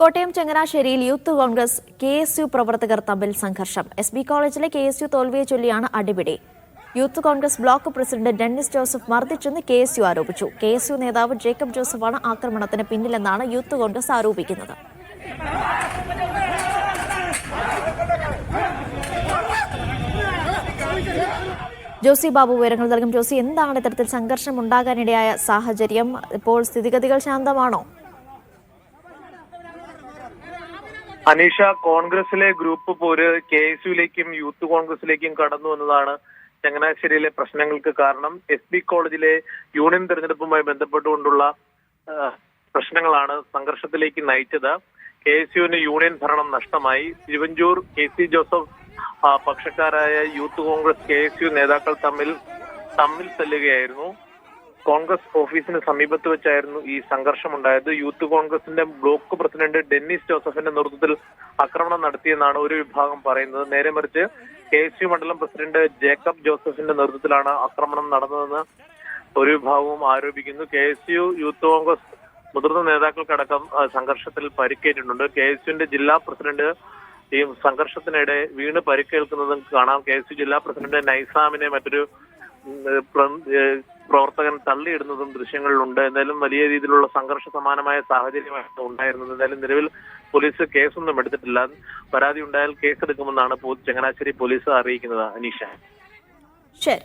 കോട്ടയം ചങ്ങനാശ്ശേരിയിൽ youth Congress KSU പ്രവർത്തകർ തമ്മിൽ സംഘർഷം. SB കോളേജിലെ KSU തോൽവിയെ ചൊല്ലിയാണ് അടിപിടി. Youth Congress block president Dennis Joseph മർദ്ദിച്ചെന്ന് KSU ആരോപിച്ചു. KSU നേതാവ് ജേക്കബ് ജോസഫാണ് ആക്രമണത്തിന് പിന്നിലെന്നാണ് യൂത്ത് കോൺഗ്രസ് ആരോപിക്കുന്നത്. ജോസി ബാബു വിവരങ്ങൾ നൽകും. ജോസി, എന്താണ് ഇത്തരത്തിൽ സംഘർഷം ഉണ്ടാകാനിടയായ സാഹചര്യം? ഇപ്പോൾ സ്ഥിതിഗതികൾ ശാന്തമാണോ? അനീഷ, കോൺഗ്രസിലെ ഗ്രൂപ്പ് പോര് KSUയിലേക്കും യൂത്ത് കോൺഗ്രസിലേക്കും കടന്നു എന്നതാണ് ചങ്ങനാശ്ശേരിയിലെ പ്രശ്നങ്ങൾക്ക് കാരണം. SB കോളേജിലെ യൂണിയൻ തെരഞ്ഞെടുപ്പുമായി ബന്ധപ്പെട്ടുകൊണ്ടുള്ള പ്രശ്നങ്ങളാണ് സംഘർഷത്തിലേക്ക് നയിച്ചത്. KSUവിന് യൂണിയൻ ഭരണം നഷ്ടമായി. തിരുവഞ്ചൂർ KC ജോസഫ് പക്ഷക്കാരായ യൂത്ത് കോൺഗ്രസ് KSU നേതാക്കൾ തമ്മിൽ തല്ലുകയായിരുന്നു. കോൺഗ്രസ് ഓഫീസിന് സമീപത്ത് വെച്ചായിരുന്നു ഈ സംഘർഷം ഉണ്ടായത്. യൂത്ത് കോൺഗ്രസിന്റെ ബ്ലോക്ക് പ്രസിഡന്റ് ഡെന്നിസ് ജോസഫിന്റെ നേതൃത്വത്തിൽ ആക്രമണം നടത്തിയെന്നാണ് ഒരു വിഭാഗം പറയുന്നത്. നേരെ മറിച്ച് KSU മണ്ഡലം പ്രസിഡന്റ് ജേക്കബ് ജോസഫിന്റെ നേതൃത്വത്തിലാണ് ആക്രമണം നടന്നതെന്ന് ഒരു വിഭാഗവും ആരോപിക്കുന്നു. KSU യൂത്ത് കോൺഗ്രസ് മുതിർന്ന നേതാക്കൾക്കടക്കം സംഘർഷത്തിൽ പരിക്കേറ്റിട്ടുണ്ട്. KSUവിന്റെ ജില്ലാ പ്രസിഡന്റ് ഈ സംഘർഷത്തിനിടെ വീണ് പരിക്കേൽക്കുന്നതും കാണാം. KSU ജില്ലാ പ്രസിഡന്റ് നൈസാമിനെ മറ്റൊരു പ്രവർത്തകൻ തള്ളിയിടുന്നതും ദൃശ്യങ്ങളിലുണ്ട്. എന്തായാലും വലിയ രീതിയിലുള്ള സംഘർഷ സമാനമായ സാഹചര്യമാണ് ഉണ്ടായിരുന്നത്. എന്തായാലും നിലവിൽ പോലീസ് കേസൊന്നും എടുത്തിട്ടില്ല. പരാതി ഉണ്ടായാൽ കേസെടുക്കുമെന്നാണ് ചങ്ങനാശ്ശേരി പോലീസ് അറിയിക്കുന്നത്. അനീഷ. ശരി.